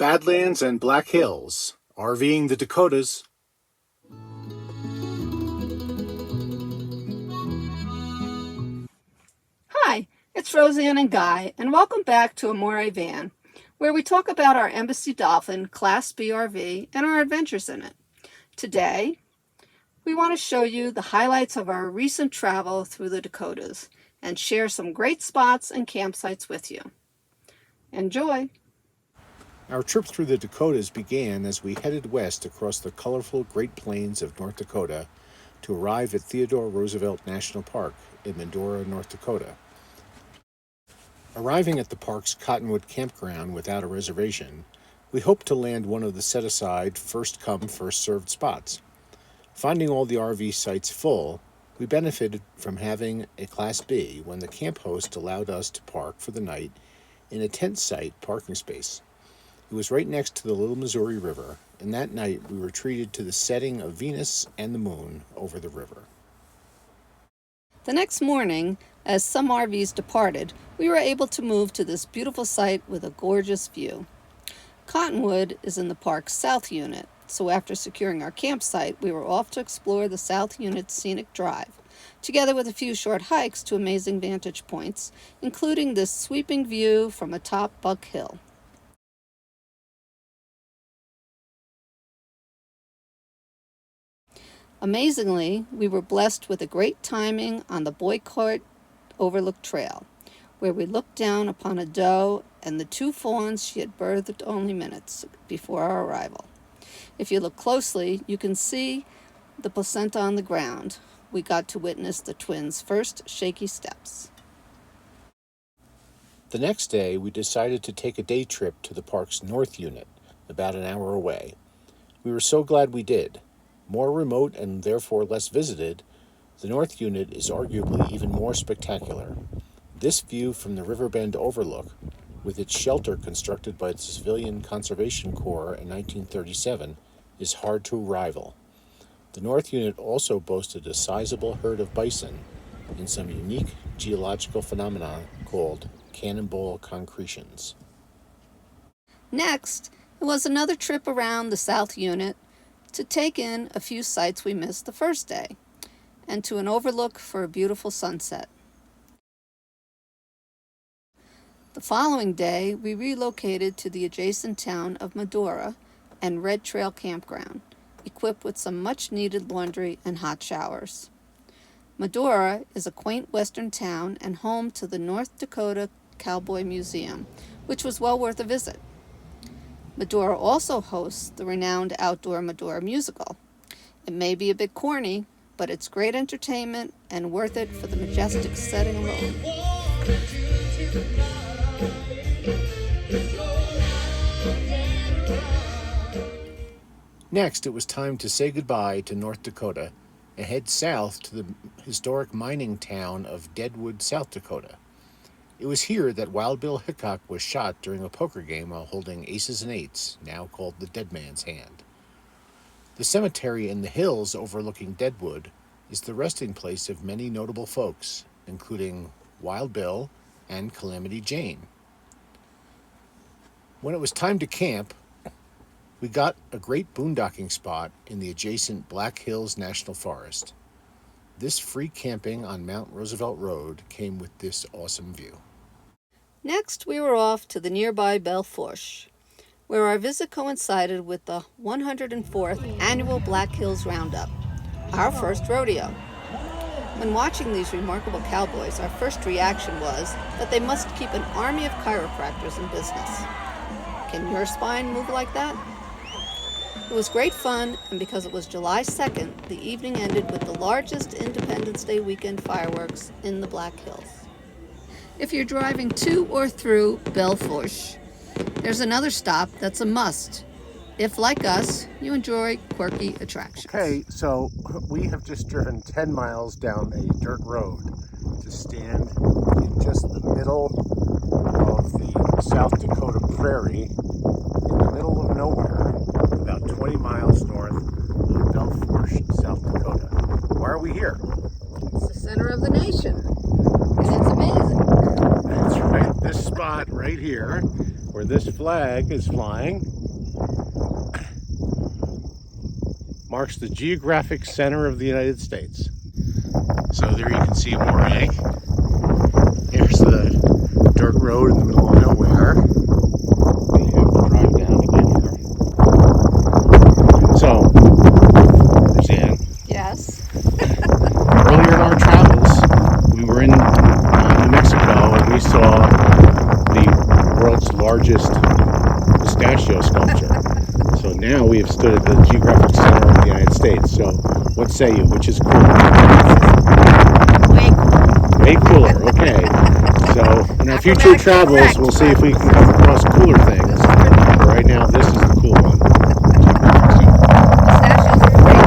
Badlands and Black Hills, RVing the Dakotas. Hi, it's Roseanne and Guy, and welcome back to Amore Van, where we talk about our Embassy Dolphin Class B RV and our adventures in it. Today, we want to show you the highlights of our recent travel through the Dakotas and share some great spots and campsites with you. Enjoy! Our trip through the Dakotas began as we headed west across the colorful Great Plains of North Dakota to arrive at Theodore Roosevelt National Park in Medora, North Dakota. Arriving at the park's Cottonwood Campground without a reservation, we hoped to land one of the set-aside first-come, first-served spots. Finding all the RV sites full, we benefited from having a Class B when the camp host allowed us to park for the night in a tent site parking space. It was right next to the Little Missouri River, and that night we were treated to the setting of Venus and the moon over the river. The next morning, as some RVs departed, we were able to move to this beautiful site with a gorgeous view. Cottonwood is in the park's south unit, so after securing our campsite, we were off to explore the south unit's scenic drive, together with a few short hikes to amazing vantage points, including this sweeping view from atop Buck Hill. Amazingly, we were blessed with a great timing on the Boycott Overlook Trail, where we looked down upon a doe and the two fawns she had birthed only minutes before our arrival. If you look closely, you can see the placenta on the ground. We got to witness the twins' first shaky steps. The next day, we decided to take a day trip to the park's north unit, about an hour away. We were so glad we did. More remote and therefore less visited, the north unit is arguably even more spectacular. This view from the Riverbend Overlook, with its shelter constructed by the Civilian Conservation Corps in 1937, is hard to rival. The north unit also boasted a sizable herd of bison and some unique geological phenomena called cannonball concretions. Next, it was another trip around the south unit to take in a few sights we missed the first day, and to an overlook for a beautiful sunset. The following day, we relocated to the adjacent town of Medora and Red Trail Campground, equipped with some much-needed laundry and hot showers. Medora is a quaint western town and home to the North Dakota Cowboy Museum, which was well worth a visit. Medora also hosts the renowned outdoor Medora musical. It may be a bit corny, but it's great entertainment and worth it for the majestic setting alone. Next, it was time to say goodbye to North Dakota and head south to the historic mining town of Deadwood, South Dakota. It was here that Wild Bill Hickok was shot during a poker game while holding aces and eights, now called the Dead Man's Hand. The cemetery in the hills overlooking Deadwood is the resting place of many notable folks, including Wild Bill and Calamity Jane. When it was time to camp, we got a great boondocking spot in the adjacent Black Hills National Forest. This free camping on Mount Roosevelt Road came with this awesome view. Next, we were off to the nearby Belforce, where our visit coincided with the 104th annual Black Hills Roundup, our first rodeo. When watching these remarkable cowboys, our first reaction was that they must keep an army of chiropractors in business. Can your spine move like that? It was great fun, and because it was July 2nd, the evening ended with the largest Independence Day weekend fireworks in the Black Hills. If you're driving to or through Belforce, there's another stop that's a must, if, like us, you enjoy quirky attractions. Okay, so we have just driven 10 miles down a dirt road to stand in just the middle of the South Dakota prairie, in the middle of nowhere, about 20 miles north of Belforce, South Dakota. Why are we here? It's the center of the nation, and it's amazing. That's right. This spot right here, where this flag is flying marks the geographic center of the United States. So there you can see Amore. Here's the dirt road in the middle of nowhere. You have to drive down to get here. So, there's Ann. Yes. Earlier in our travels, we were in New Mexico and we saw the world's largest pistachio sculpture. So now we have stood at the geographic center of the United States. So what say you? Which is cooler? Way cool. Way cooler, okay. So in our future Grammatically travels, correct, we'll see but if we can come across cooler things. But right now, this is the cool one. Pistachios are great.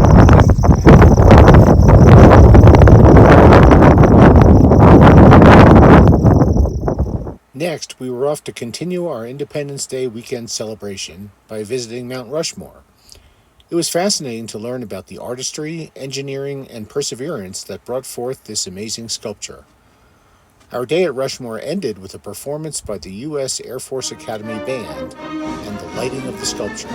Next, we were off to continue our Independence Day weekend celebration by visiting Mount Rushmore. It was fascinating to learn about the artistry, engineering, and perseverance that brought forth this amazing sculpture. Our day at Rushmore ended with a performance by the U.S. Air Force Academy Band and the lighting of the sculpture.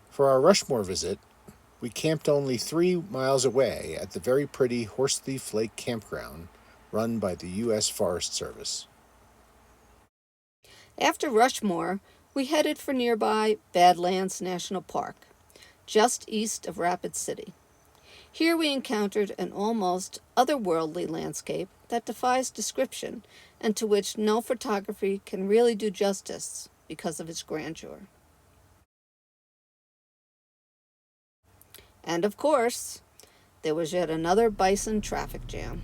For our Rushmore visit, we camped only 3 miles away at the very pretty Horse Thief Lake campground run by the U.S. Forest Service. After Rushmore, we headed for nearby Badlands National Park, just east of Rapid City. Here we encountered an almost otherworldly landscape that defies description and to which no photography can really do justice because of its grandeur. And of course, there was yet another bison traffic jam.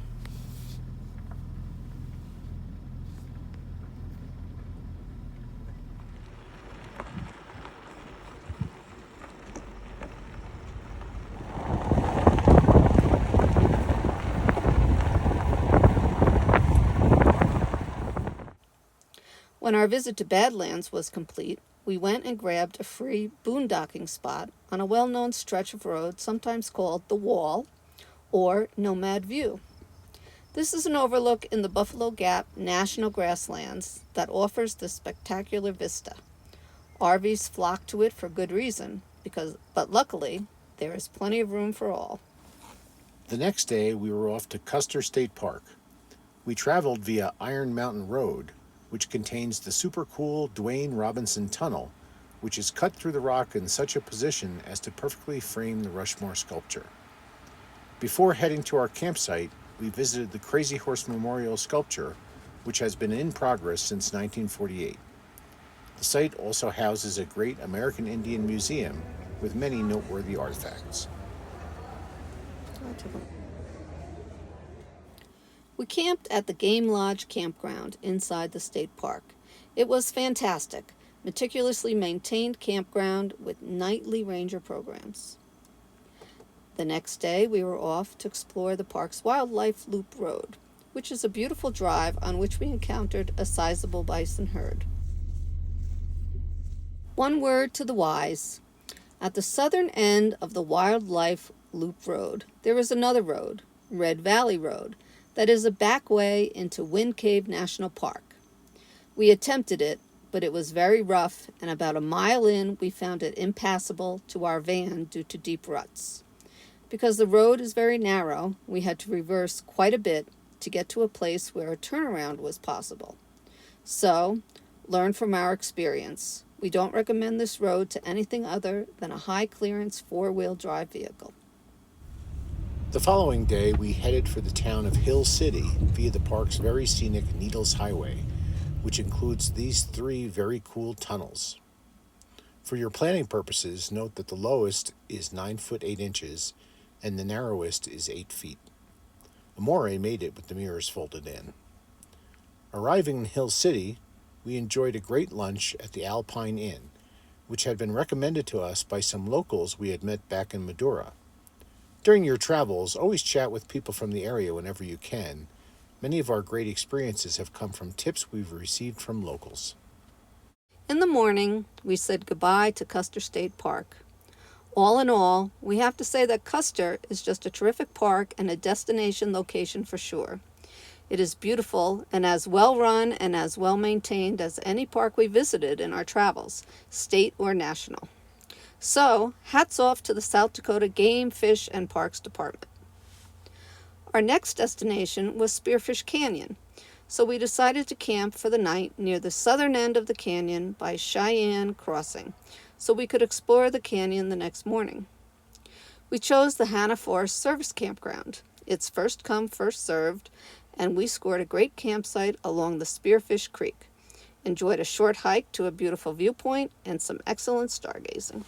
When our visit to Badlands was complete, we went and grabbed a free boondocking spot on a well-known stretch of road sometimes called the Wall or Nomad View. This is an overlook in the Buffalo Gap National Grasslands that offers this spectacular vista. RVs flock to it for good reason, but luckily, there is plenty of room for all. The next day, we were off to Custer State Park. We traveled via Iron Mountain Road, which contains the super cool Dwayne Robinson Tunnel, which is cut through the rock in such a position as to perfectly frame the Rushmore sculpture. Before heading to our campsite, we visited the Crazy Horse Memorial Sculpture, which has been in progress since 1948. The site also houses a great American Indian museum with many noteworthy artifacts. We camped at the Game Lodge campground inside the state park. It was fantastic, meticulously maintained campground with nightly ranger programs. The next day, we were off to explore the park's Wildlife Loop Road, which is a beautiful drive on which we encountered a sizable bison herd. One word to the wise. At the southern end of the Wildlife Loop Road, there is another road, Red Valley Road, that is a back way into Wind Cave National Park. We attempted it, but it was very rough, and about a mile in, we found it impassable to our van due to deep ruts. Because the road is very narrow, we had to reverse quite a bit to get to a place where a turnaround was possible. So, learn from our experience. We don't recommend this road to anything other than a high-clearance four-wheel drive vehicle. The following day, we headed for the town of Hill City via the park's very scenic Needles Highway, which includes these 3 very cool tunnels. For your planning purposes, note that the lowest is 9 foot 8 inches and the narrowest is 8 feet. Amore made it with the mirrors folded in. Arriving in Hill City, we enjoyed a great lunch at the Alpine Inn, which had been recommended to us by some locals we had met back in Madura. During your travels, always chat with people from the area whenever you can. Many of our great experiences have come from tips we've received from locals. In the morning, we said goodbye to Custer State Park. All in all, we have to say that Custer is just a terrific park and a destination location for sure. It is beautiful and as well run and as well maintained as any park we visited in our travels, state or national. So, hats off to the South Dakota Game, Fish, and Parks Department. Our next destination was Spearfish Canyon, so we decided to camp for the night near the southern end of the canyon by Cheyenne Crossing, so we could explore the canyon the next morning. We chose the Hannah Forest Service Campground. It's first come, first served, and we scored a great campsite along the Spearfish Creek. Enjoyed a short hike to a beautiful viewpoint and some excellent stargazing.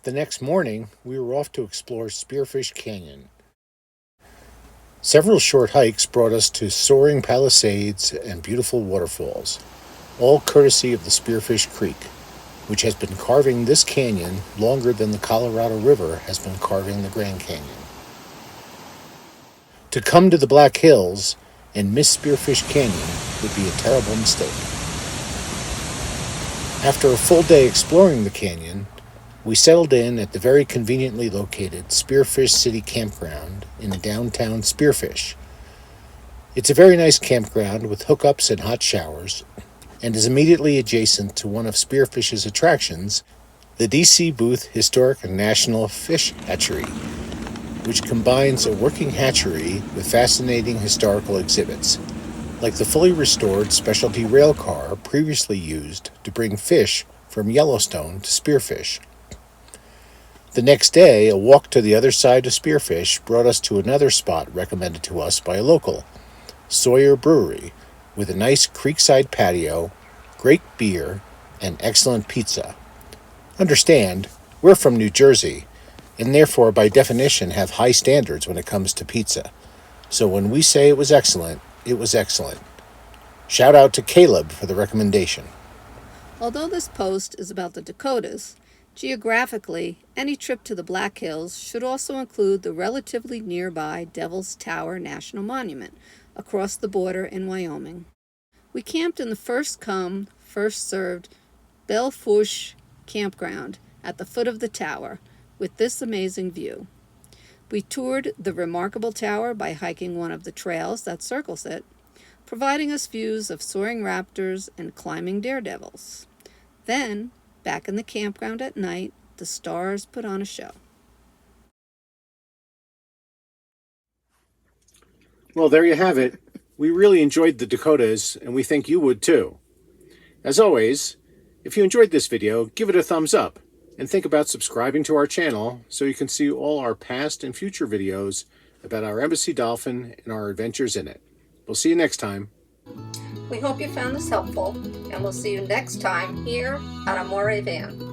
The next morning, we were off to explore Spearfish Canyon. Several short hikes brought us to soaring palisades and beautiful waterfalls, all courtesy of the Spearfish Creek, which has been carving this canyon longer than the Colorado River has been carving the Grand Canyon. To come to the Black Hills and miss Spearfish Canyon would be a terrible mistake. After a full day exploring the canyon, we settled in at the very conveniently located Spearfish City Campground in downtown Spearfish. It's a very nice campground with hookups and hot showers, and is immediately adjacent to one of Spearfish's attractions, the D.C. Booth Historic and National Fish Hatchery, which combines a working hatchery with fascinating historical exhibits, like the fully restored specialty rail car previously used to bring fish from Yellowstone to Spearfish. The next day, a walk to the other side of Spearfish brought us to another spot recommended to us by a local, Sawyer Brewery, with a nice creekside patio, great beer, and excellent pizza. Understand, we're from New Jersey, and therefore by definition have high standards when it comes to pizza. So when we say it was excellent, it was excellent. Shout out to Caleb for the recommendation. Although this post is about the Dakotas, geographically, any trip to the Black Hills should also include the relatively nearby Devil's Tower National Monument across the border in Wyoming. We camped in the first come, first served Belforce campground at the foot of the tower with this amazing view. We toured the remarkable tower by hiking one of the trails that circles it, providing us views of soaring raptors and climbing daredevils. Then, back in the campground at night, the stars put on a show. Well, there you have it. We really enjoyed the Dakotas, and we think you would too. As always, if you enjoyed this video, give it a thumbs up, and think about subscribing to our channel so you can see all our past and future videos about our Embassy Dolphin and our adventures in it. We'll see you next time. We hope you found this helpful, and we'll see you next time here on Amore Van.